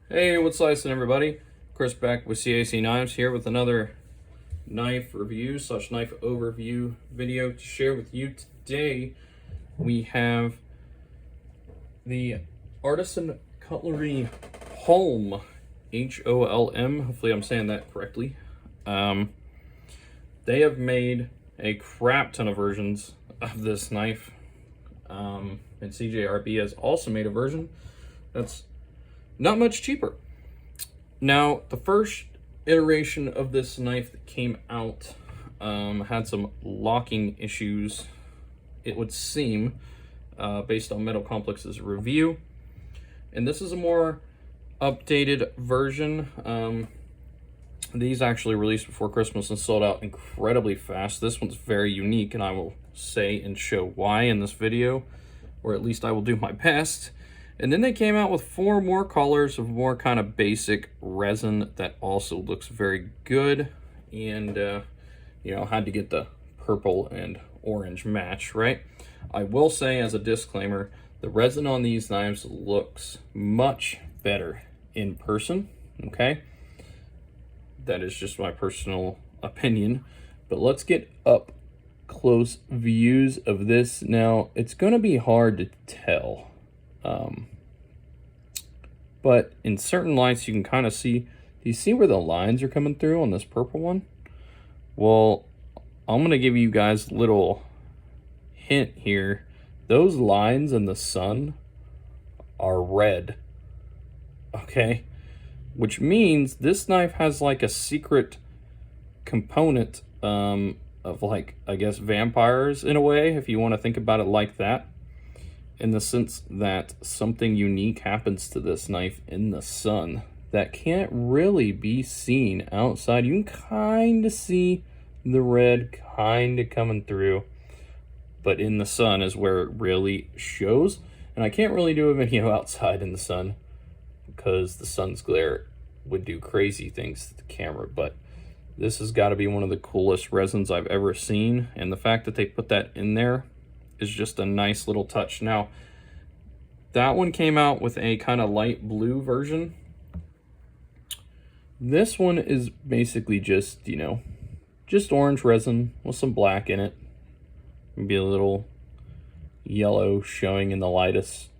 Hey, what's slicing, everybody? Chris back with CAC Knives here with another knife review / knife overview video to share with you. Today we have the Artisan Cutlery Holm, Holm. Hopefully I'm saying that correctly. They have made a crap ton of versions of this knife, and CJRB has also made a version that's not much cheaper. Now, the first iteration of this knife that came out had some locking issues, it would seem, based on Metal Complex's review. And this is a more updated version. These actually released before Christmas and sold out incredibly fast. This one's very unique, and I will say and show why in this video, or at least I will do my best. And then they came out with 4 more colors of more kind of basic resin that also looks very good. And, had to get the purple and orange match, right? I will say as a disclaimer, the resin on these knives looks much better in person, okay? That is just my personal opinion. But let's get up close views of this. Now, it's going to be hard to tell. But in certain lights, you can kind of see, do you see where the lines are coming through on this purple one? Well, I'm going to give you guys a little hint here. Those lines in the sun are red, okay? Which means this knife has like a secret component of like, I guess, vampires in a way, if you want to think about it like that. In the sense that something unique happens to this knife in the sun that can't really be seen outside. You can kind of see the red kind of coming through, but in the sun is where it really shows. And I can't really do a video outside in the sun because the sun's glare would do crazy things to the camera, but this has got to be one of the coolest resins I've ever seen. And the fact that they put that in there is just a nice little touch. Now, that one came out with a kind of light blue version. This one is basically just, just orange resin with some black in it. Maybe a little yellow showing in the lightest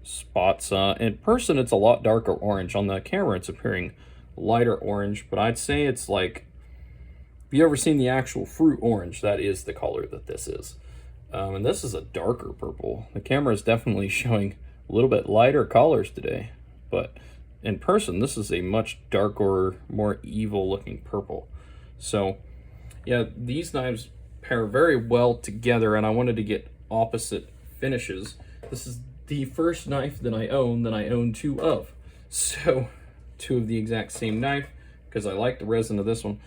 spots. In person, it's a lot darker orange. On the camera, it's appearing lighter orange, but I'd say it's like, if you ever seen the actual fruit orange, that is the color that this is. And this is a darker purple. The camera is definitely showing a little bit lighter colors today, but in person, this is a much darker, more evil looking purple. So yeah, these knives pair very well together, and I wanted to get opposite finishes. This is the first knife that I own 2 of. So 2 of the exact same knife, because I like the resin of this one.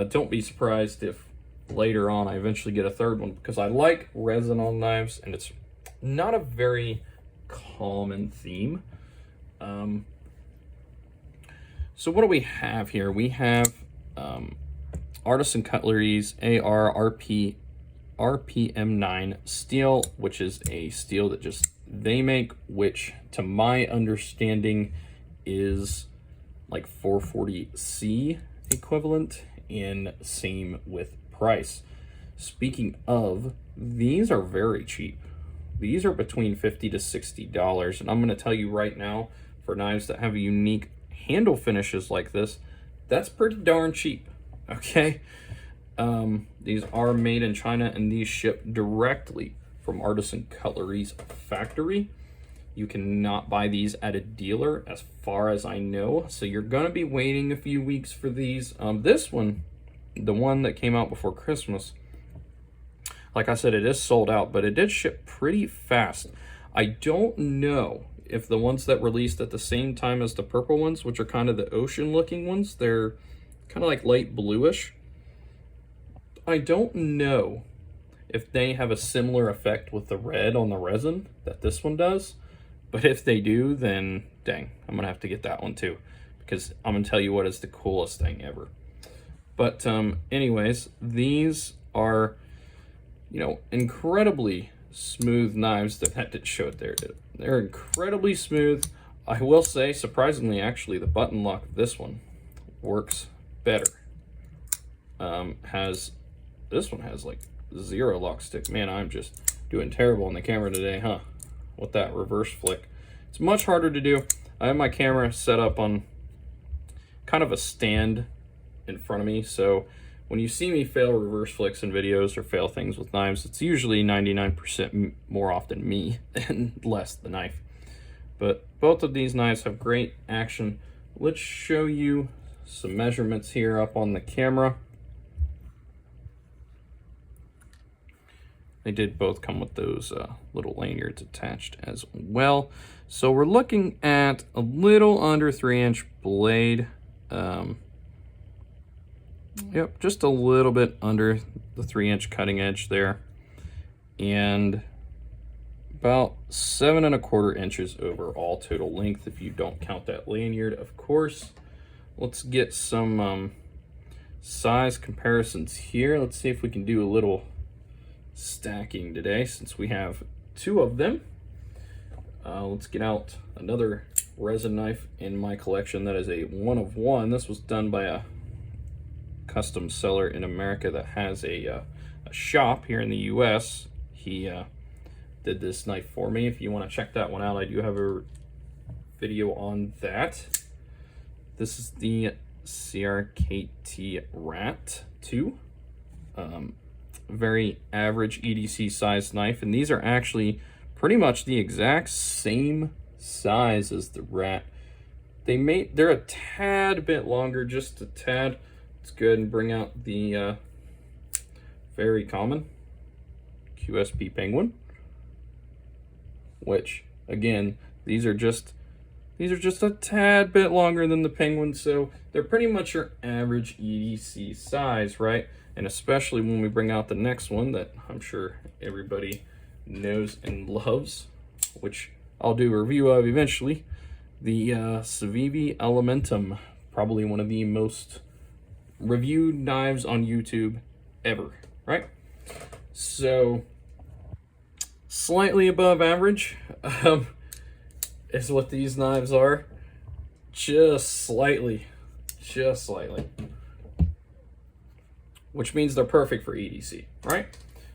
Don't be surprised if later on I eventually get a 3rd one, because I like resin on knives, and it's not a very common theme. So what do we have here? We have Artisan Cutlery's RPM9 steel, which is a steel that just they make, which to my understanding is like 440C equivalent, and same with price. Speaking of, these are very cheap. These are between $50 to $60, and I'm going to tell you right now, for knives that have unique handle finishes like this, that's pretty darn cheap, okay? These are made in China, and these ship directly from Artisan Cutlery's factory. You cannot buy these at a dealer, as far as I know, so you're going to be waiting a few weeks for these. This one, the one that came out before Christmas, like I said, it is sold out, but it did ship pretty fast. I don't know if the ones that released at the same time as the purple ones, which are kind of the ocean looking ones, they're kind of like light bluish. I don't know if they have a similar effect with the red on the resin that this one does, but if they do, then dang, I'm gonna have to get that one too, because I'm gonna tell you what is the coolest thing ever. But anyways, these are, incredibly smooth knives. That didn't show it there, did it? They're incredibly smooth. I will say, surprisingly, actually, the button lock of this one works better. This one has like 0 lock stick. Man, I'm just doing terrible on the camera today, huh? With that reverse flick. It's much harder to do. I have my camera set up on kind of a stand in front of me, so when you see me fail reverse flicks in videos or fail things with knives, it's usually 99% more often me and less the knife. But both of these knives have great action. Let's show you some measurements here up on the camera. They did both come with those little lanyards attached as well. So we're looking at a little under 3-inch blade. Yep, just a little bit under the 3-inch cutting edge there. And about 7 1/4 inches overall total length if you don't count that lanyard, of course. Let's get some size comparisons here. Let's see if we can do a little stacking today since we have 2 of them. Let's get out another resin knife in my collection that is a 1 of 1. This was done by a custom seller in America that has a shop here in the US. He did this knife for me. If you want to check that one out, I do have a video on that. This is the CRKT Rat 2. Very average EDC size knife, and these are actually pretty much the exact same size as the Rat. They're a tad bit longer, just a tad. Let's go ahead and bring out the very common QSP Penguin, which again, these are just a tad bit longer than the Penguin, so they're pretty much your average EDC size, right? And especially when we bring out the next one that I'm sure everybody knows and loves, which I'll do a review of eventually, the Civivi Elementum, probably one of the most reviewed knives on YouTube ever, right? So slightly above average is what these knives are, just slightly, which means they're perfect for EDC, right?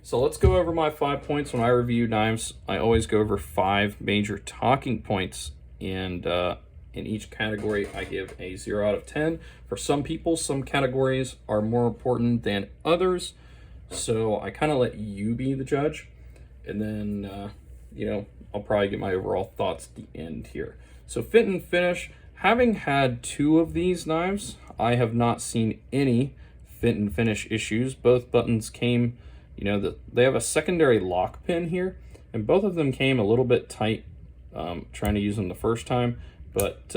So let's go over my 5 points. When I review knives, I always go over 5 major talking points, and in each category I give a 0 out of 10. For some people, some categories are more important than others, so I kind of let you be the judge, and then you know, I'll probably get my overall thoughts at the end here. So fit and finish, having had 2 of these knives, I have not seen any fit and finish issues. Both buttons came, you know, they have a secondary lock pin here, and both of them came a little bit tight trying to use them the first time, but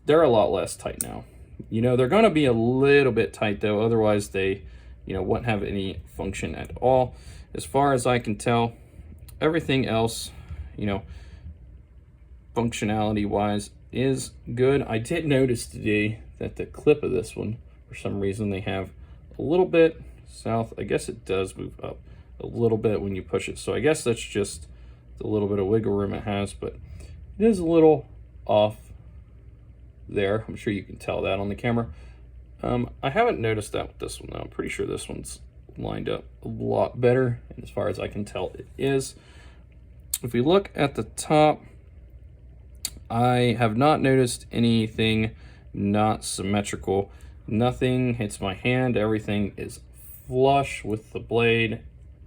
they're a lot less tight now. You know, they're gonna be a little bit tight though, otherwise they, you know, wouldn't have any function at all. As far as I can tell, everything else, you know, functionality wise is good. I did notice today that the clip of this one, for some reason, they have a little bit south. I guess it does move up a little bit when you push it, so I guess that's just the little bit of wiggle room it has, but it is a little off there. I'm sure you can tell that on the camera. I haven't noticed that with this one though. I'm pretty sure this one's lined up a lot better, and as far as I can tell, it is. If we look at the top, I have not noticed anything not symmetrical. Nothing hits my hand. Everything is flush with the blade,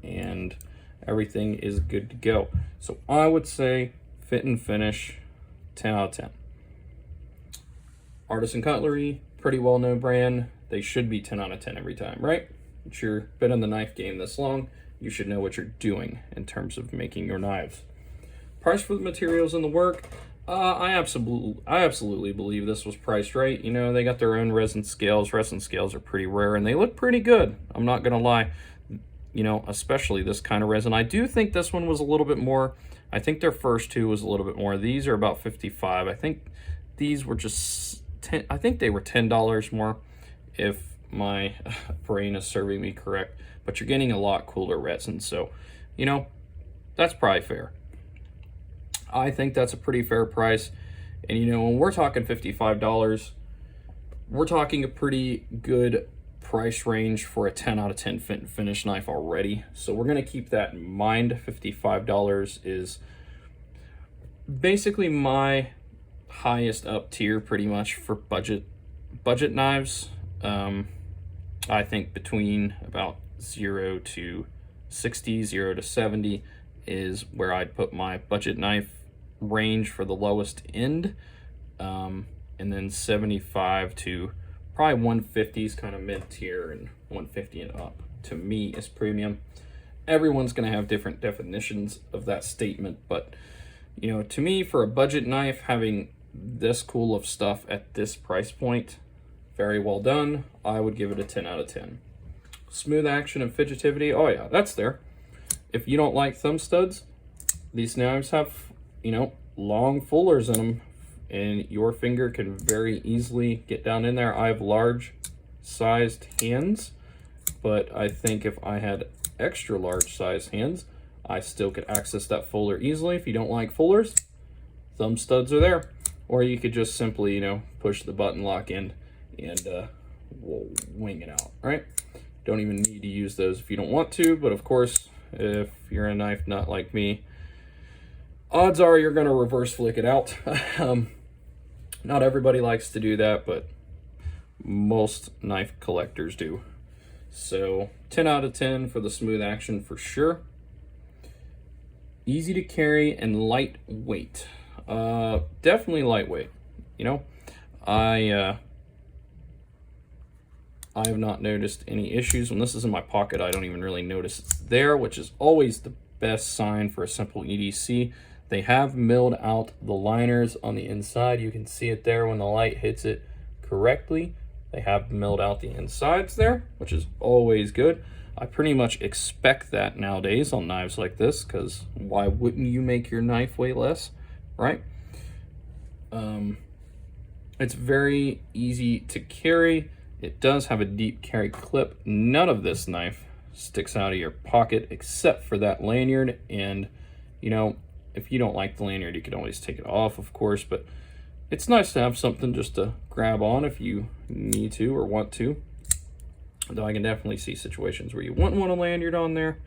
and everything is good to go. So I would say fit and finish, 10 out of 10. Artisan Cutlery, pretty well-known brand. They should be 10 out of 10 every time, right? If you've been in the knife game this long, you should know what you're doing in terms of making your knives. Price for the materials and the work, I absolutely believe this was priced right. You know, they got their own resin scales. Resin scales are pretty rare, and they look pretty good. I'm not gonna lie. You know, especially this kind of resin. I do think this one was a little bit more. I think their first 2 was a little bit more. These are about 55. I think these were just 10. I think they were $10 more, if my brain is serving me correct. But you're getting a lot cooler resin, so you know that's probably fair. I think that's a pretty fair price. And you know, when we're talking $55, we're talking a pretty good price range for a 10 out of 10 fit and finish knife already. So we're gonna keep that in mind. $55 is basically my highest up tier pretty much for budget knives. I think between about 0 to 60, 0 to 70 is where I'd put my budget knife range for the lowest end. And then 75 to probably 150 is kind of mid tier, and 150 and up to me is premium. Everyone's going to have different definitions of that statement, but you know, to me, for a budget knife, having this cool of stuff at this price point, very well done. I would give it a 10 out of 10. Smooth action and fidgetivity, oh yeah, that's there. If you don't like thumb studs, these knives have, you know, long fullers in them, and your finger can very easily get down in there. I have large sized hands, but I think if I had extra large sized hands, I still could access that fuller easily. If you don't like fullers, thumb studs are there. Or you could just simply, you know, push the button lock in and wing it out, right? Don't even need to use those if you don't want to, but of course, if you're a knife nut like me, odds are you're gonna reverse flick it out. Not everybody likes to do that, but most knife collectors do. So 10 out of 10 for the smooth action for sure. Easy to carry and lightweight. Definitely lightweight. You know, I have not noticed any issues. When this is in my pocket, I don't even really notice it's there, which is always the best sign for a simple EDC. They have milled out the liners on the inside. You can see it there when the light hits it correctly. They have milled out the insides there, which is always good. I pretty much expect that nowadays on knives like this, because why wouldn't you make your knife weigh less, right? It's very easy to carry. It does have a deep carry clip. None of this knife sticks out of your pocket except for that lanyard. And, you know, if you don't like the lanyard, you can always take it off, of course, but it's nice to have something just to grab on if you need to or want to. Though I can definitely see situations where you wouldn't want a lanyard on there.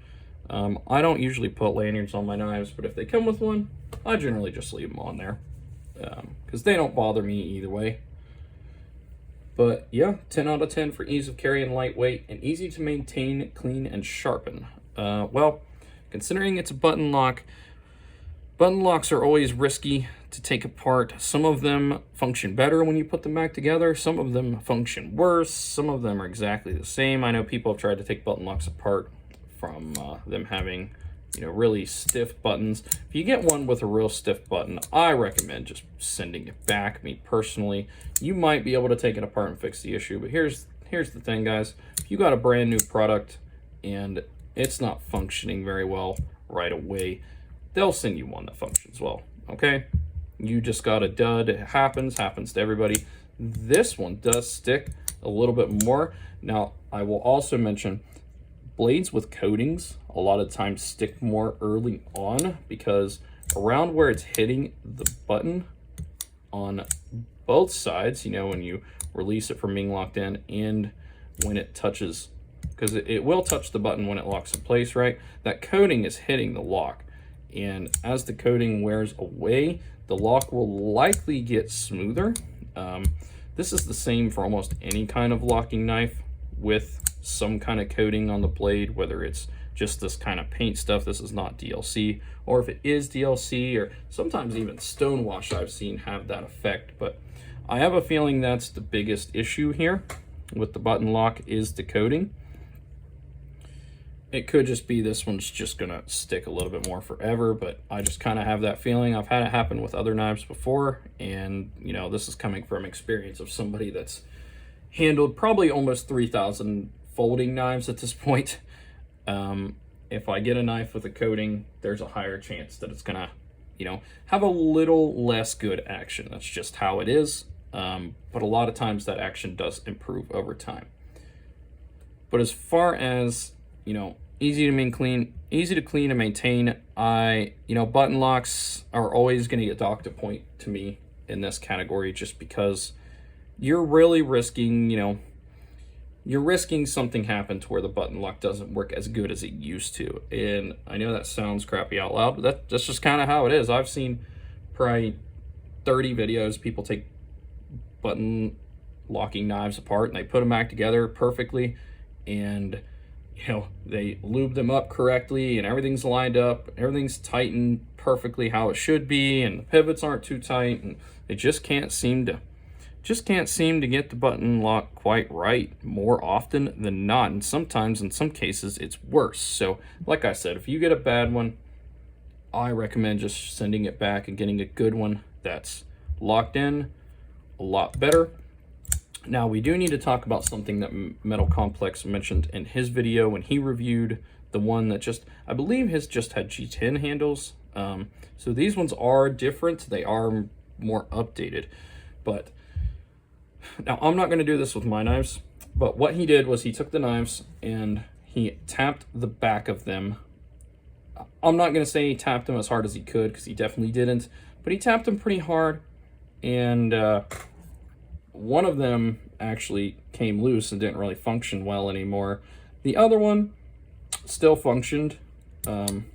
I don't usually put lanyards on my knives, but if they come with one, I generally just leave them on there, because they don't bother me either way. But yeah, 10 out of 10 for ease of carry and lightweight, and easy to maintain, clean, and sharpen. Well, considering it's a button lock, button locks are always risky to take apart. Some of them function better when you put them back together. Some of them function worse. Some of them are exactly the same. I know people have tried to take button locks apart from them having, you know, really stiff buttons. If you get one with a real stiff button, I recommend just sending it back. Me personally, you might be able to take it apart and fix the issue, but here's the thing, guys. If you got a brand new product and it's not functioning very well right away, they'll send you one that functions well, okay? You just got a dud. It happens to everybody. This one does stick a little bit more. Now, I will also mention blades with coatings a lot of times stick more early on, because around where it's hitting the button on both sides, you know, when you release it from being locked in and when it touches, because it will touch the button when it locks in place, right? That coating is hitting the lock. And as the coating wears away, the lock will likely get smoother. This is the same for almost any kind of locking knife with some kind of coating on the blade, whether it's just this kind of paint stuff. This is not DLC, or if it is DLC, or sometimes even stonewash I've seen have that effect. But I have a feeling that's the biggest issue here with the button lock is the coating. It could just be this one's just gonna stick a little bit more forever, but I just kind of have that feeling. I've had it happen with other knives before, and you know, this is coming from experience of somebody that's handled probably almost 3,000 folding knives at this point. If I get a knife with a coating, there's a higher chance that it's gonna, you know, have a little less good action. That's just how it is. But a lot of times that action does improve over time. But as far as, you know, easy to clean and maintain. Button locks are always going to get docked a point to me in this category, just because you're really risking, you're risking something happen to where the button lock doesn't work as good as it used to. And I know that sounds crappy out loud, but that's just kind of how it is. I've seen probably 30 videos, people take button locking knives apart and they put them back together perfectly, and they lube them up correctly and everything's lined up, everything's tightened perfectly how it should be, and the pivots aren't too tight, and they just can't seem to get the button lock quite right more often than not. And sometimes, in some cases, it's worse. So like I said, if you get a bad one, I recommend just sending it back and getting a good one that's locked in a lot better. Now, we do need to talk about something that Metal Complex mentioned in his video when he reviewed the one that I believe his just had G10 handles. So these ones are different. They are more updated. But now, I'm not going to do this with my knives, but what he did was he took the knives and he tapped the back of them. I'm not going to say he tapped them as hard as he could, because he definitely didn't, but he tapped them pretty hard, and one of them actually came loose and didn't really function well anymore. The other one still functioned, and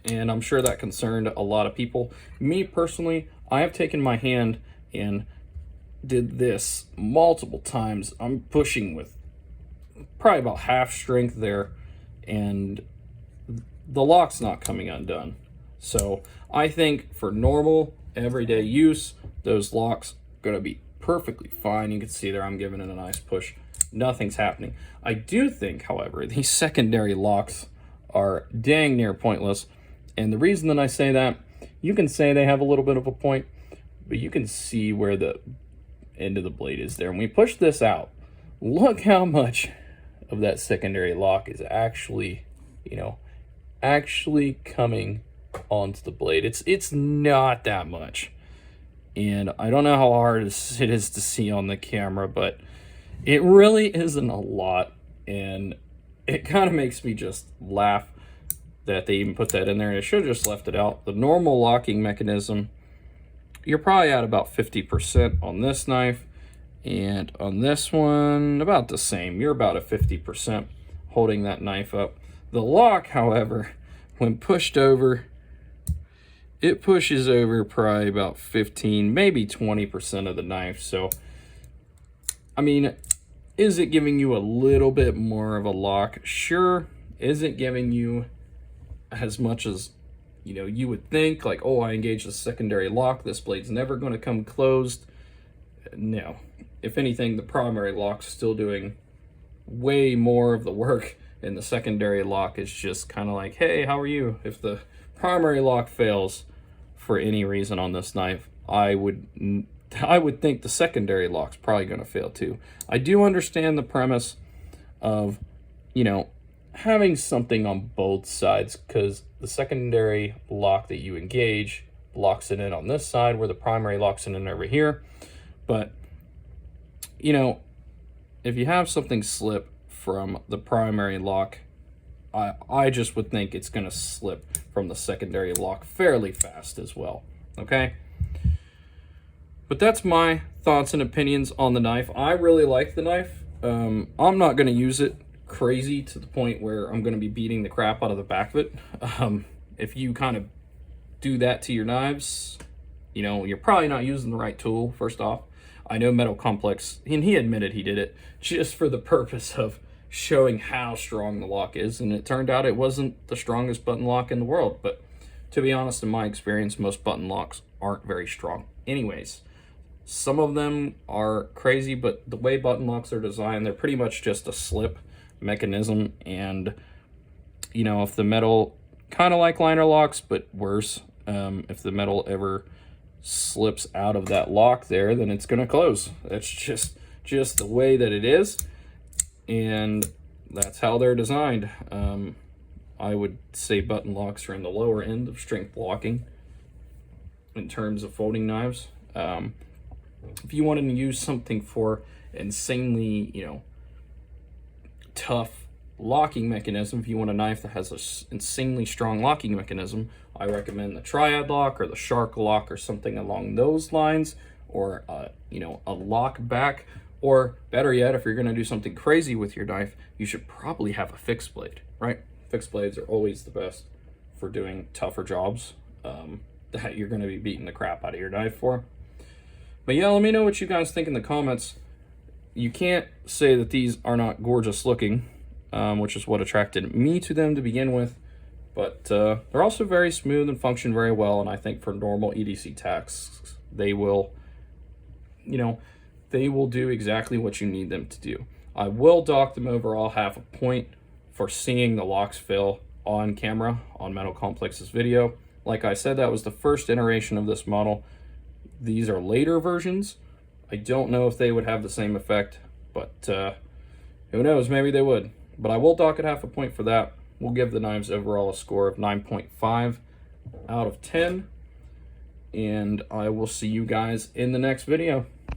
I'm sure that concerned a lot of people. Me personally, I have taken my hand and did this multiple times. I'm pushing with probably about half strength there, and the lock's not coming undone. So I think for normal everyday use, those locks are going to be perfectly fine. You can see there I'm giving it a nice push. Nothing's happening. I do think, however, these secondary locks are dang near pointless. And the reason that I say that, you can say they have a little bit of a point, but you can see where the end of the blade is there. When we push this out, look how much of that secondary lock is actually, actually coming onto the blade. It's not that much. And I don't know how hard it is to see on the camera, but it really isn't a lot. And it kind of makes me just laugh that they even put that in there. And I should have just left it out. The normal locking mechanism, you're probably at about 50% on this knife. And on this one, about the same. You're about at 50% holding that knife up. The lock, however, when pushed over, it pushes over probably about 15, maybe 20% of the knife. So, I mean, is it giving you a little bit more of a lock? Sure. Is it giving you as much as, you would think? Like, oh, I engaged the secondary lock, this blade's never going to come closed. No. If anything, the primary lock's still doing way more of the work, and the secondary lock is just kind of like, hey, how are you? If the primary lock fails for any reason on this knife, I would think the secondary lock's probably going to fail too. I do understand the premise of, having something on both sides, because the secondary lock that you engage locks it in on this side where the primary locks it in over here. But, if you have something slip from the primary lock, I just would think it's going to slip from the secondary lock fairly fast as well, okay? But that's my thoughts and opinions on the knife. I really like the knife. I'm not going to use it crazy to the point where I'm going to be beating the crap out of the back of it. If you kind of do that to your knives, you're probably not using the right tool, first off. I know Metal Complex, and he admitted he did it just for the purpose of showing how strong the lock is, and it turned out it wasn't the strongest button lock in the world. But to be honest, in my experience, most button locks aren't very strong anyways. Some of them are crazy, but the way button locks are designed, they're pretty much just a slip mechanism. And if the metal, kind of like liner locks but worse, if the metal ever slips out of that lock there, then it's going to close. That's just the way that it is, and that's how they're designed. I would say button locks are in the lower end of strength locking in terms of folding knives. If you wanted to use something for insanely, tough locking mechanism, if you want a knife that has an insanely strong locking mechanism, I recommend the Triad lock or the Shark lock or something along those lines, or you know, a lock back. Or better yet, if you're going to do something crazy with your knife, you should probably have a fixed blade, right? Fixed blades are always the best for doing tougher jobs that you're going to be beating the crap out of your knife for. But yeah, let me know what you guys think in the comments. You can't say that these are not gorgeous looking, which is what attracted me to them to begin with. But they're also very smooth and function very well. And I think for normal EDC tasks, they will, you know, they will do exactly what you need them to do. I will dock them overall 0.5 point for seeing the locks fail on camera on Metal Complex's video. Like I said, that was the first iteration of this model. These are later versions. I don't know if they would have the same effect, but who knows, maybe they would. But I will dock it 0.5 point for that. We'll give the knives overall a score of 9.5 out of 10. And I will see you guys in the next video.